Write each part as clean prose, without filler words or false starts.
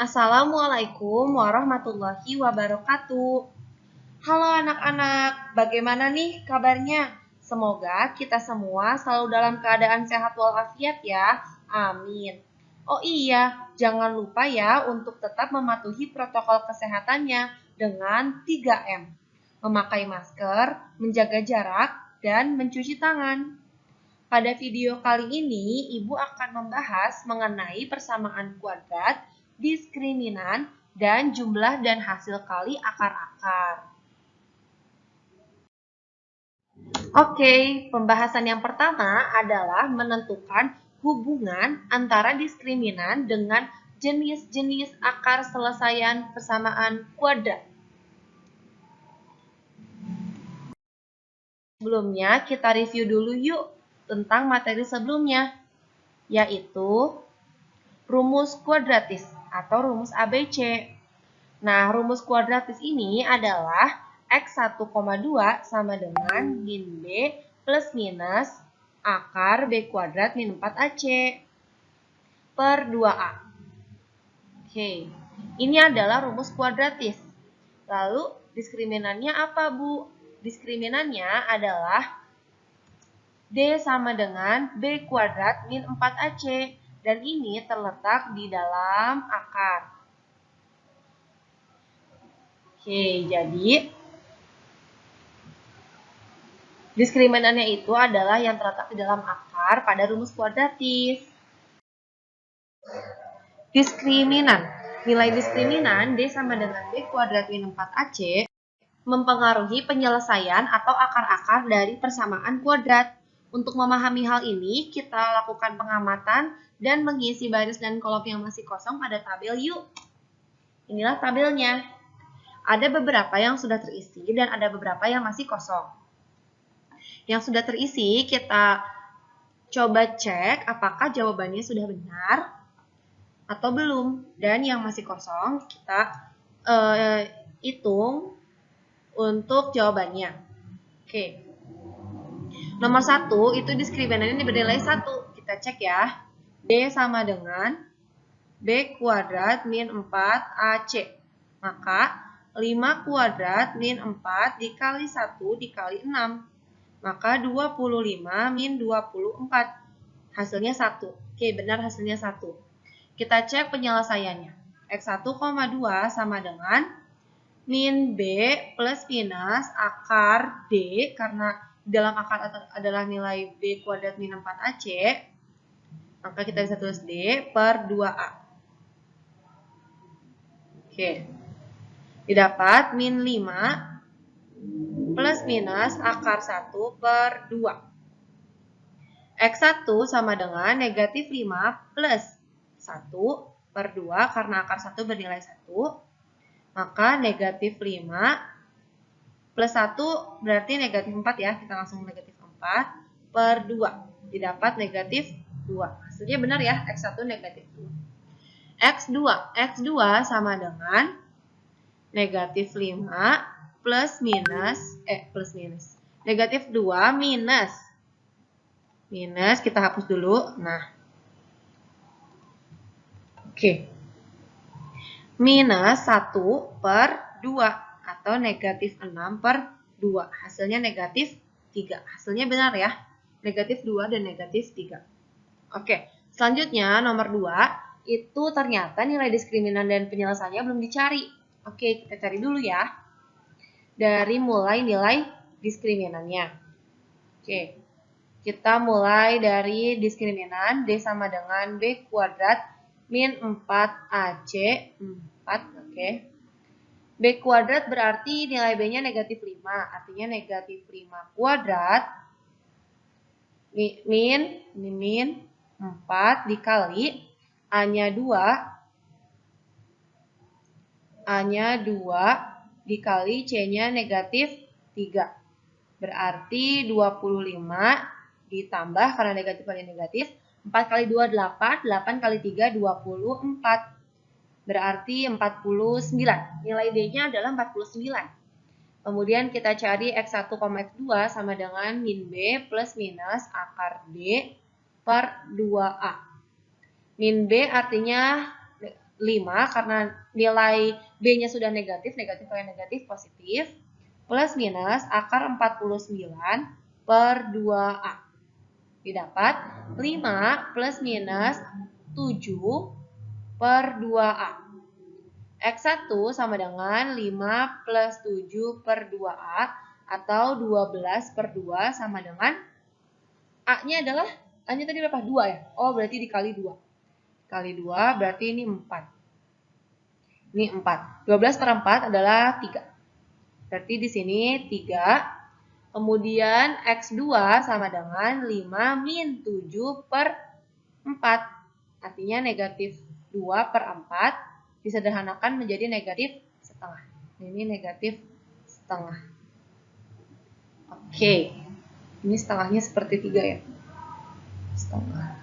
Assalamualaikum warahmatullahi wabarakatuh. Halo anak-anak, bagaimana nih kabarnya? Semoga kita semua selalu dalam keadaan sehat walafiat ya. Amin. Oh iya, jangan lupa ya untuk tetap mematuhi protokol kesehatannya dengan 3M. Memakai masker, menjaga jarak, dan mencuci tangan. Pada video kali ini, Ibu akan membahas mengenai persamaan kuadrat, diskriminan, dan jumlah dan hasil kali akar-akar. Oke, pembahasan yang pertama adalah menentukan hubungan antara diskriminan dengan jenis-jenis akar selesaian persamaan kuadrat. Sebelumnya, kita review dulu yuk tentang materi sebelumnya, yaitu rumus kuadratis atau rumus ABC. Nah, rumus kuadratis ini adalah X1,2 sama dengan min B plus minus akar B kuadrat min 4AC per 2A. Oke, ini adalah rumus kuadratis. Lalu, diskriminannya apa, Bu? Diskriminannya adalah D sama dengan B kuadrat min 4AC. Dan ini terletak di dalam akar. Oke, jadi diskriminannya itu adalah yang terletak di dalam akar pada rumus kuadratis. Diskriminan. Nilai diskriminan D sama dengan B kuadrat min 4AC mempengaruhi penyelesaian atau akar-akar dari persamaan kuadrat. Untuk memahami hal ini, kita lakukan pengamatan dan mengisi baris dan kolom yang masih kosong pada tabel yuk. Inilah tabelnya. Ada beberapa yang sudah terisi dan ada beberapa yang masih kosong. Yang sudah terisi, kita coba cek apakah jawabannya sudah benar atau belum. Dan yang masih kosong, kita hitung untuk jawabannya. Oke. Nomor 1, itu diskriminannya bernilai 1. Kita cek ya. D sama dengan B kuadrat min 4AC. Maka 5 kuadrat min 4 dikali 1 dikali 6. Maka 25 min 24. Hasilnya 1. Oke, benar hasilnya 1. Kita cek penyelesaiannya. X1,2 sama dengan min B plus minus akar D, karena dalam akar adalah nilai B kuadrat min 4AC. Maka kita bisa tulis D per 2A. Oke. Didapat min 5 plus minus akar 1 per 2. X1 sama dengan negatif 5 plus 1 per 2, karena akar 1 bernilai 1. Maka negatif 5 plus 1 berarti negatif 4 ya. Kita langsung negatif 4 per 2. Didapat negatif 2. Hasilnya benar ya, X1 negatif 2. X2 sama dengan negatif 5 plus minus, negatif 2 minus. Minus, kita hapus dulu. Nah. Oke. Minus 1 per 2 atau negatif 6 per 2. Hasilnya negatif 3. Hasilnya benar ya. Negatif 2 dan negatif 3. Oke. Selanjutnya nomor 2. Itu ternyata nilai diskriminan dan penyelesaiannya belum dicari. Oke, kita cari dulu ya. Dari mulai nilai diskriminannya. Oke. Kita mulai dari diskriminan D sama dengan B kuadrat min 4AC. 4, oke. B kuadrat berarti nilai B-nya negatif 5. Artinya negatif 5 kuadrat min 4 dikali A-nya 2 dikali C-nya negatif 3. Berarti 25 ditambah, karena negatif kali negatif, 4 kali 2 8, 8 kali 3 24. Berarti 49. Nilai D-nya adalah 49. Kemudian kita cari X1, X2 sama dengan min B plus minus akar D per 2A. Min B artinya 5 karena nilai B-nya sudah negatif, negatif kali negatif positif, plus minus akar 49 per 2A. Didapat 5 plus minus 7 per 2A. X1 sama dengan 5 plus 7 per 2A atau 12 per 2 sama dengan A-nya adalah, A-nya tadi berapa? 2 ya? Oh, berarti dikali 2. Kali 2 berarti ini 4. Ini 4. 12 per 4 adalah 3. Berarti di sini 3. Kemudian X2 sama dengan 5 min 7 per 4. Artinya negatif 2 per 4 disederhanakan menjadi negatif setengah. Ini negatif setengah. Oke. Ini setengahnya seperti 3 ya. Setengah.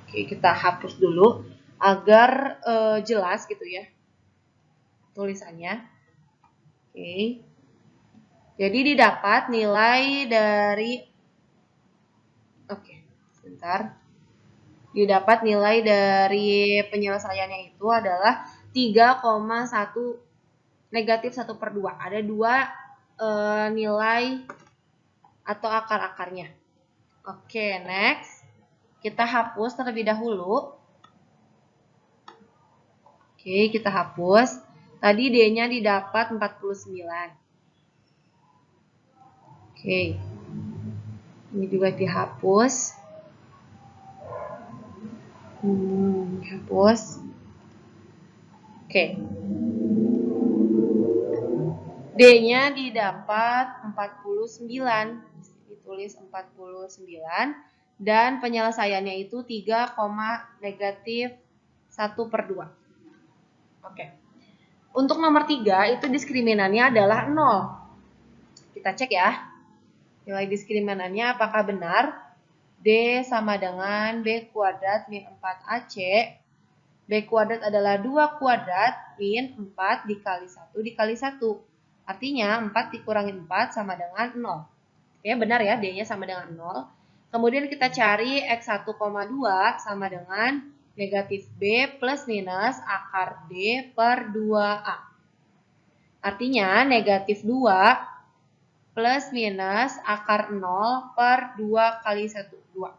Oke, kita hapus dulu agar jelas gitu ya tulisannya. Oke. Jadi didapat nilai dari sebentar. Didapat nilai dari penyelesaiannya itu adalah 3,1 negatif 1 per 2. Ada 2 nilai atau akar-akarnya. Oke, next. Kita hapus terlebih dahulu. Oke, kita hapus. Tadi D-nya didapat 49. Oke. Ini juga dihapus. Dihapus. Oke. D-nya didapat 49. Ditulis 49. Dan penyelesaiannya itu 3, negatif 1 per 2. Oke. Untuk nomor 3 itu diskriminannya adalah 0. Kita cek ya. Nilai diskriminannya apakah benar? D sama dengan B kuadrat min 4AC. B kuadrat adalah 2 kuadrat min 4 dikali 1 dikali 1. Artinya 4 dikurangi 4 sama dengan 0. Ya, benar ya, D-nya sama dengan 0. Kemudian kita cari X1,2 sama dengan negatif B plus minus akar D per 2A. Artinya negatif 2 plus minus akar 0 per 2 kali 1, 2.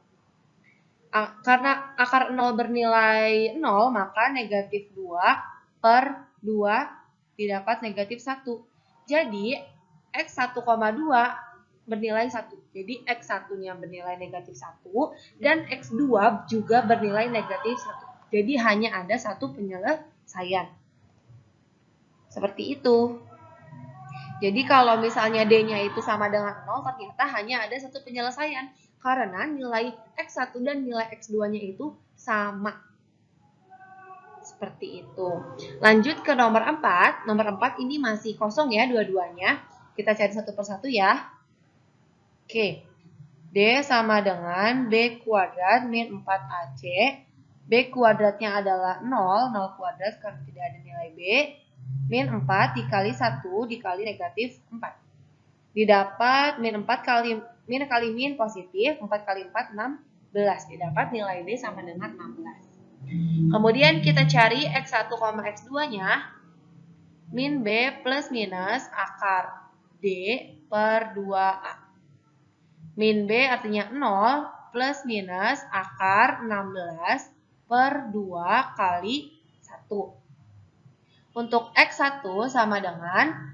Karena akar 0 bernilai 0, maka negatif 2 per 2 didapat negatif 1. Jadi X1,2 bernilai 1. Jadi X1-nya bernilai negatif 1 dan X2 juga bernilai negatif 1. Jadi hanya ada satu penyelesaian. Seperti itu. Jadi kalau misalnya D-nya itu sama dengan 0, ternyata hanya ada satu penyelesaian. Karena nilai X1 dan nilai X2-nya itu sama. Seperti itu. Lanjut ke nomor 4. Nomor 4 ini masih kosong ya dua-duanya. Kita cari satu persatu ya. Oke. D sama dengan B kuadrat min 4AC. B kuadratnya adalah 0. 0 kuadrat karena tidak ada nilai B. Min 4 dikali 1 dikali negatif 4. Didapat min 4 kali min positif. 4 kali 4, 16. Didapat nilai D sama dengan 16. Kemudian kita cari X1, X2-nya. Min B plus minus akar D per 2A. Min B artinya 0 plus minus akar 16 per 2 kali 1. Untuk X1 sama dengan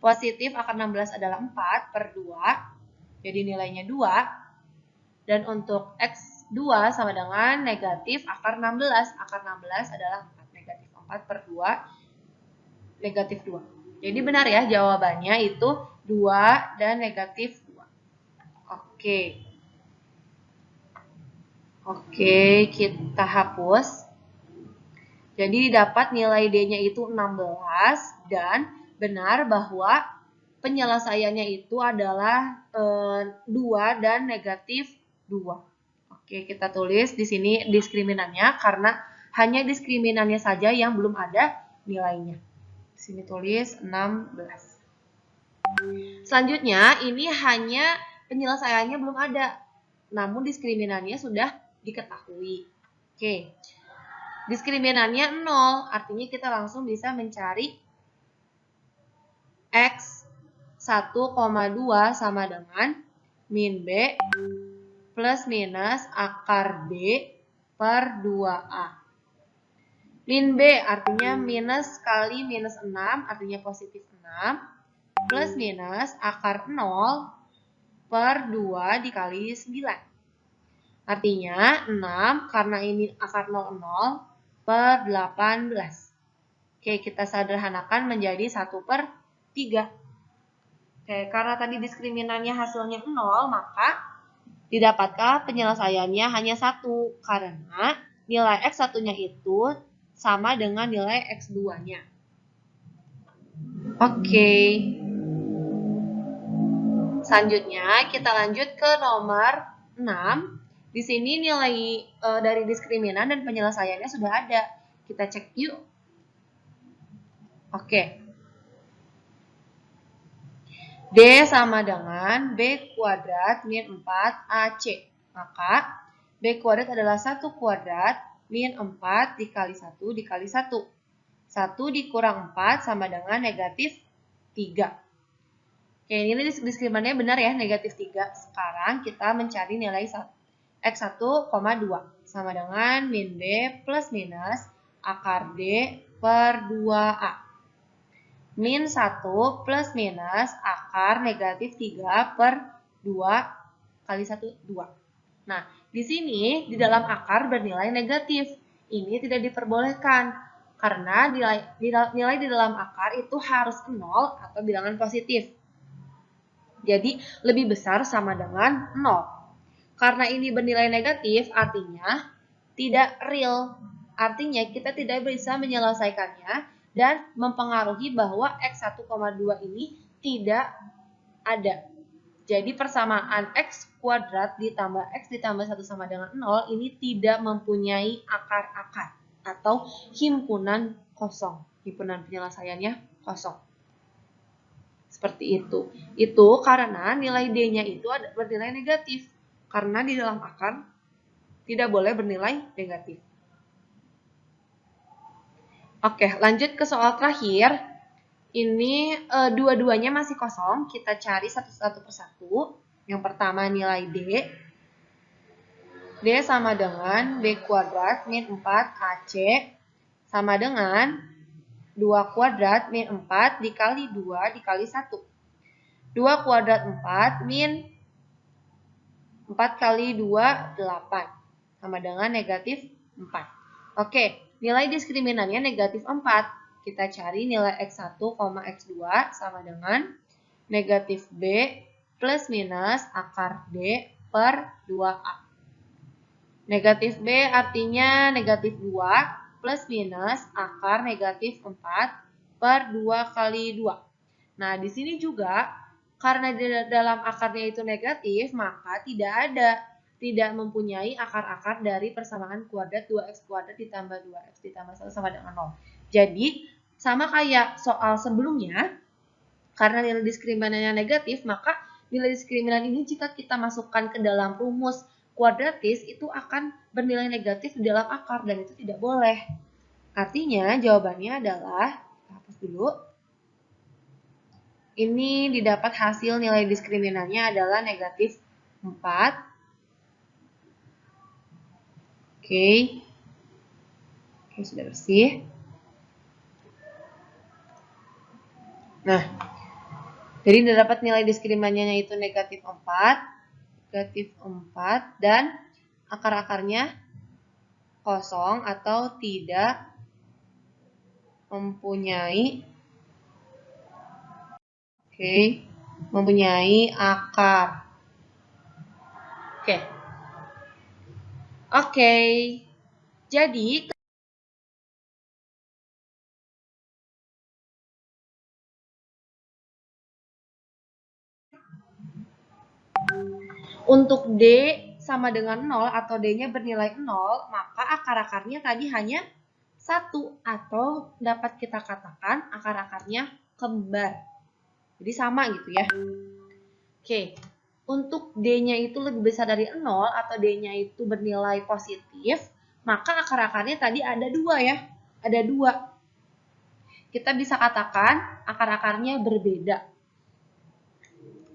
positif akar 16 adalah 4 per 2. Jadi nilainya 2. Dan untuk X2 sama dengan negatif akar 16. Akar 16 adalah 4. Negatif 4 per 2. Negatif 2. Jadi benar ya jawabannya itu 2 dan negatif 2. Oke, kita hapus. Jadi didapat nilai D-nya itu 16 dan benar bahwa penyelesaiannya itu adalah 2 dan negatif 2. Oke, kita tulis di sini diskriminannya karena hanya diskriminannya saja yang belum ada nilainya. Di sini tulis 16. Selanjutnya ini hanya penyelesaiannya belum ada, namun diskriminannya sudah diketahui. Oke. diskriminannya 0, artinya kita langsung bisa mencari X 1,2 sama dengan min B plus minus akar B per 2A. Min B artinya minus kali minus 6, artinya positif 6, plus minus akar 0 per 2 dikali 9. Artinya 6, karena ini akar 0, 0 per 18. Oke, kita sederhanakan menjadi 1/3. Oke, karena tadi diskriminannya hasilnya 0, maka didapatkan penyelesaiannya hanya 1, karena nilai X1-nya itu sama dengan nilai X2-nya. Oke. Selanjutnya kita lanjut ke nomor 6. Di sini nilai dari diskriminan dan penyelesaiannya sudah ada. Kita cek yuk. Oke. D sama dengan B kuadrat min 4AC. Maka B kuadrat adalah 1 kuadrat min 4 dikali 1 dikali 1. 1 dikurang 4 sama dengan negatif 3. Oke, ini diskriminannya benar ya, negatif 3. Sekarang kita mencari nilai X1,2 sama dengan min B plus minus akar D per 2A. Min 1 plus minus akar negatif 3 per 2 kali 1, 2. Nah, di sini di dalam akar bernilai negatif. Ini tidak diperbolehkan karena nilai di dalam akar itu harus 0 atau bilangan positif. Jadi lebih besar sama dengan 0. Karena ini bernilai negatif artinya tidak real. Artinya kita tidak bisa menyelesaikannya dan mempengaruhi bahwa X1,2 ini tidak ada. Jadi persamaan X kuadrat ditambah X ditambah 1 sama dengan 0 ini tidak mempunyai akar-akar atau himpunan kosong. Himpunan penyelesaiannya kosong. Seperti itu. Itu karena nilai D-nya itu bernilai negatif. Karena di dalam akar tidak boleh bernilai negatif. Oke, lanjut ke soal terakhir. Ini dua-duanya masih kosong. Kita cari satu persatu. Yang pertama nilai D. D sama dengan B kuadrat min 4AC sama dengan 2 kuadrat min 4 dikali 2 dikali 1. 2 kuadrat 4 min 4 kali 2, 8. Sama dengan negatif 4. Oke, nilai diskriminannya negatif 4. Kita cari nilai X1, X2 sama dengan negatif B plus minus akar D per 2A. Negatif B artinya negatif 2 plus minus akar negatif 4 per 2 kali 2. Nah, di sini juga karena di dalam akarnya itu negatif, maka tidak mempunyai akar-akar dari persamaan kuadrat 2x kuadrat ditambah 2x ditambah 1 sama dengan 0. Jadi, sama kayak soal sebelumnya, karena nilai diskriminannya negatif, maka nilai diskriminan ini jika kita masukkan ke dalam rumus kuadratis itu akan bernilai negatif di dalam akar dan itu tidak boleh. Artinya jawabannya adalah, kita hapus dulu. Ini didapat hasil nilai diskriminannya adalah negatif 4. Oke, sudah bersih. Nah, jadi didapat nilai diskriminannya yaitu negatif 4. Dan akar-akarnya kosong atau tidak mempunyai akar. Oke. Jadi untuk D sama dengan 0 atau D-nya bernilai 0, maka akar-akarnya tadi hanya 1 atau dapat kita katakan akar-akarnya kembar. Jadi sama gitu ya. Oke, untuk D-nya itu lebih besar dari 0 atau D-nya itu bernilai positif, maka akar-akarnya tadi ada 2 ya. Ada 2. Kita bisa katakan akar-akarnya berbeda.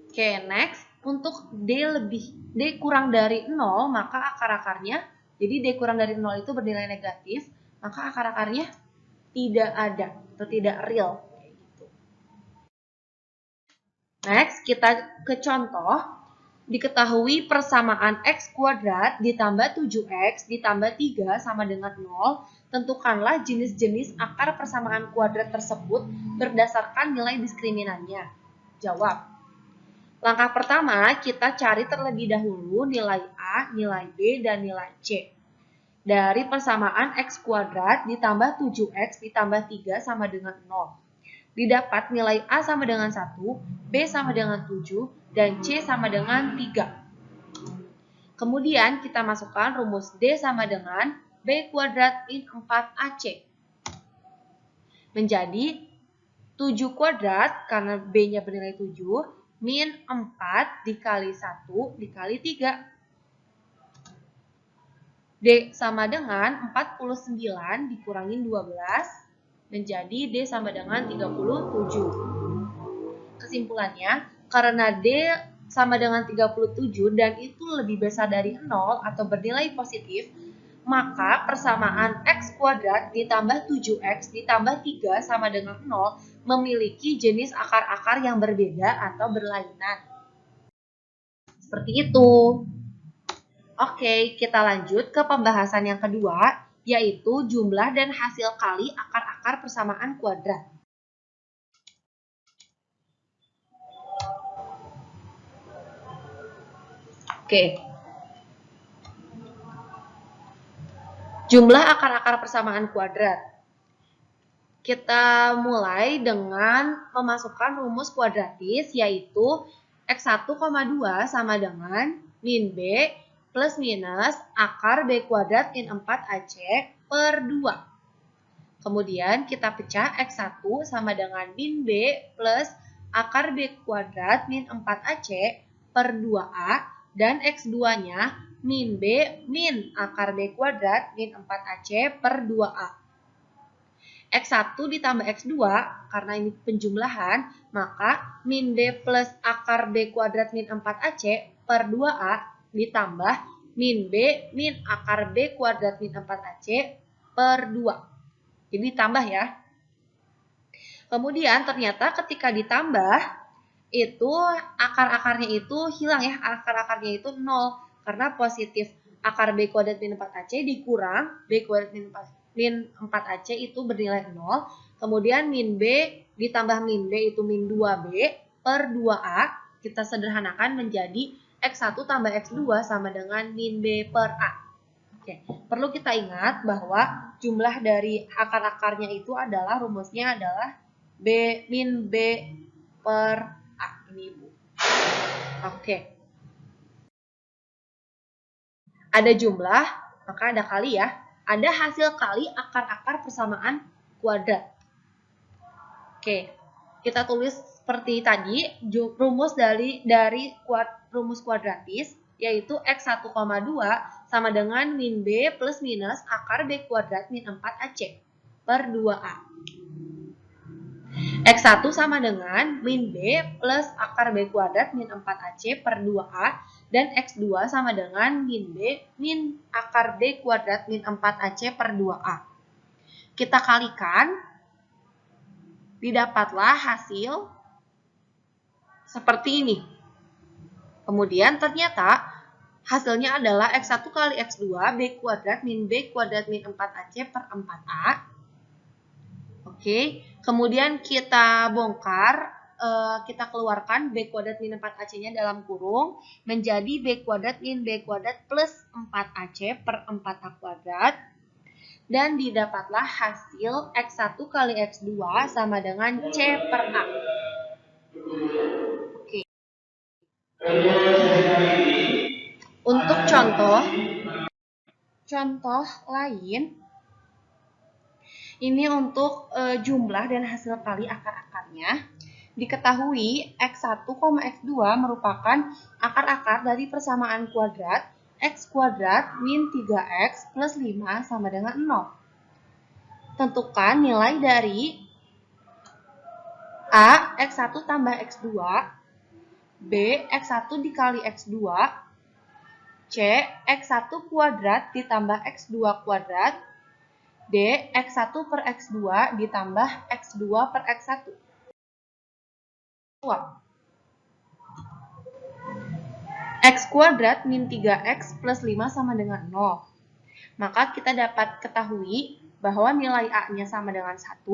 Oke, next. Untuk D kurang dari 0, maka akar-akarnya, jadi D kurang dari 0 itu bernilai negatif, maka akar-akarnya tidak ada atau tidak real. Next, kita ke contoh. Diketahui persamaan x kuadrat ditambah 7x ditambah 3 sama dengan 0. Tentukanlah jenis-jenis akar persamaan kuadrat tersebut berdasarkan nilai diskriminannya. Jawab. Langkah pertama, kita cari terlebih dahulu nilai A, nilai B, dan nilai C. Dari persamaan x kuadrat ditambah 7x ditambah 3 sama dengan 0. Didapat nilai A sama dengan 1, B sama dengan 7, dan C sama dengan 3. Kemudian kita masukkan rumus D sama dengan B kuadrat min 4AC. Menjadi 7 kuadrat, karena B-nya bernilai 7, min 4 dikali 1 dikali 3. D sama dengan 49 dikurangin 12, menjadi D sama dengan 37. Kesimpulannya, karena D sama dengan 37 dan itu lebih besar dari 0 atau bernilai positif, maka persamaan x kuadrat ditambah 7x ditambah 3 sama dengan 0 memiliki jenis akar-akar yang berbeda atau berlainan. Seperti itu. Oke, kita lanjut ke pembahasan yang kedua, yaitu jumlah dan hasil kali akar-akar persamaan kuadrat. Oke. Jumlah akar-akar persamaan kuadrat. Kita mulai dengan memasukkan rumus kuadratis, yaitu x1,2 sama dengan min B plus minus akar B kuadrat min 4AC per 2. Kemudian kita pecah x1 sama dengan min B plus akar B kuadrat min 4AC per 2A, dan x2-nya min B min akar B kuadrat min 4AC per 2A. X1 ditambah X2, karena ini penjumlahan, maka min B plus akar B kuadrat min 4AC per 2A ditambah min B min akar B kuadrat min 4AC per 2. Jadi ditambah ya. Kemudian ternyata ketika ditambah, itu akar-akarnya itu hilang ya, akar-akarnya itu 0. Karena positif akar B kuadrat min 4AC dikurang B kuadrat min 4AC itu bernilai 0. Kemudian min B ditambah min B itu min 2B per 2A. Kita sederhanakan menjadi X1 tambah X2 sama dengan min B per A. Oke, perlu kita ingat bahwa jumlah dari akar-akarnya itu adalah, rumusnya adalah B min B per A. Ini Ibu. Oke. Ada jumlah, maka ada kali ya. Ada hasil kali akar-akar persamaan kuadrat. Oke, kita tulis seperti tadi, rumus dari rumus kuadratis, yaitu x1,2 sama dengan min B plus minus akar B kuadrat min 4AC per 2A. X1 sama dengan min B plus akar B kuadrat min 4AC per 2A, dan X2 sama dengan min B min akar B kuadrat min 4AC per 2A. Kita kalikan, didapatlah hasil seperti ini. Kemudian ternyata hasilnya adalah X1 kali X2 B kuadrat min B kuadrat min 4AC per 4A. Oke, kemudian kita bongkar, kita keluarkan B kuadrat min 4AC-nya dalam kurung, menjadi B kuadrat min B kuadrat plus 4AC per 4A kuadrat, dan didapatlah hasil X1 kali X2 sama dengan C per A. Oke. Untuk contoh lain, ini untuk jumlah dan hasil kali akar-akarnya. Diketahui X1, X2 merupakan akar-akar dari persamaan kuadrat X kuadrat min 3X plus 5 sama dengan 0. Tentukan nilai dari A, X1 tambah X2, B, X1 dikali X2, C, X1 kuadrat ditambah X2 kuadrat, D, X1 per X2 ditambah X2 per X1. X kuadrat min 3X plus 5 sama dengan 0. Maka kita dapat ketahui bahwa nilai A-nya sama dengan 1,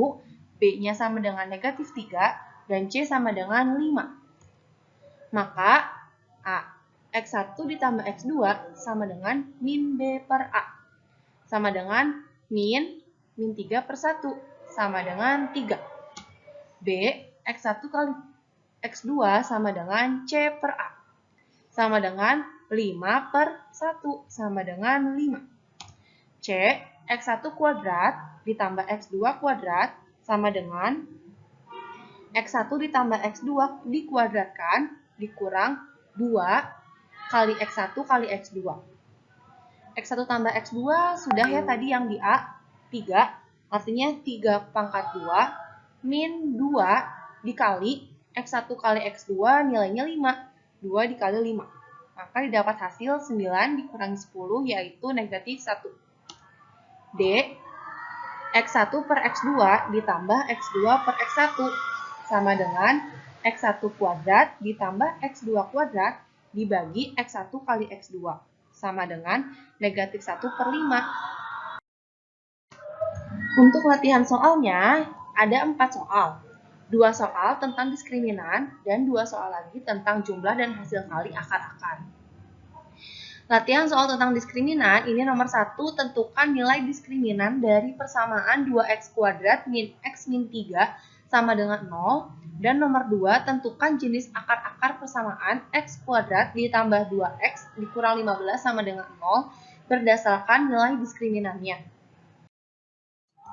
B-nya sama dengan negatif 3, dan C sama dengan 5. Maka A, X1 ditambah X2 sama dengan min B per A. Sama dengan min 3 per 1 sama dengan 3. B, X1 kali X2 sama dengan C per A. Sama dengan 5 per 1 sama dengan 5. C, X1 kuadrat ditambah X2 kuadrat sama dengan X1 ditambah X2 dikuadratkan dikurang 2 kali X1 kali X2. X1 tambah X2 sudah ya tadi yang di A, 3, artinya 3 pangkat 2 min 2 dikali X1 kali X2 nilainya 5. 2 dikali 5. Maka didapat hasil 9 dikurangi 10 yaitu negatif 1. D, X1 per X2 ditambah X2 per X1 sama dengan X1 kuadrat ditambah X2 kuadrat dibagi X1 kali X2 sama dengan negatif 1 per 5. Untuk latihan soalnya ada 4 soal. 2 soal tentang diskriminan dan 2 soal lagi tentang jumlah dan hasil kali akar-akar. Latihan soal tentang diskriminan ini nomor 1, tentukan nilai diskriminan dari persamaan 2x kuadrat min x min 3 sama dengan 0. Dan nomor 2, tentukan jenis akar-akar persamaan x kuadrat ditambah 2x dikurang 15 sama dengan 0 berdasarkan nilai diskriminannya.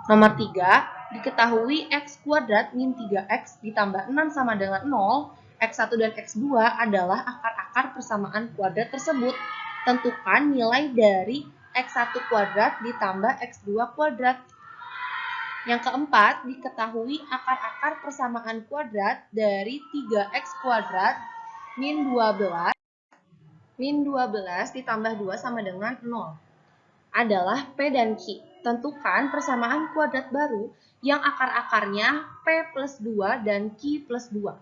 Nomor 3, diketahui x kuadrat min 3x ditambah 6 sama dengan 0, x1 dan x2 adalah akar-akar persamaan kuadrat tersebut. Tentukan nilai dari x1 kuadrat ditambah x2 kuadrat. Yang keempat, diketahui akar-akar persamaan kuadrat dari 3x kuadrat min 12 ditambah 2 sama dengan 0 adalah P dan Q. Tentukan persamaan kuadrat baru yang akar-akarnya P plus 2 dan Q plus 2.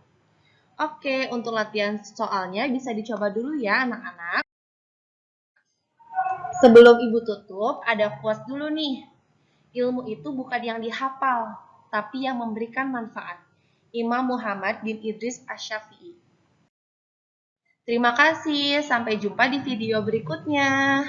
Oke, untuk latihan soalnya bisa dicoba dulu ya anak-anak. Sebelum Ibu tutup, ada quotes dulu nih. Ilmu itu bukan yang dihafal, tapi yang memberikan manfaat. Imam Muhammad bin Idris Asy-Syafi'i. Terima kasih, sampai jumpa di video berikutnya.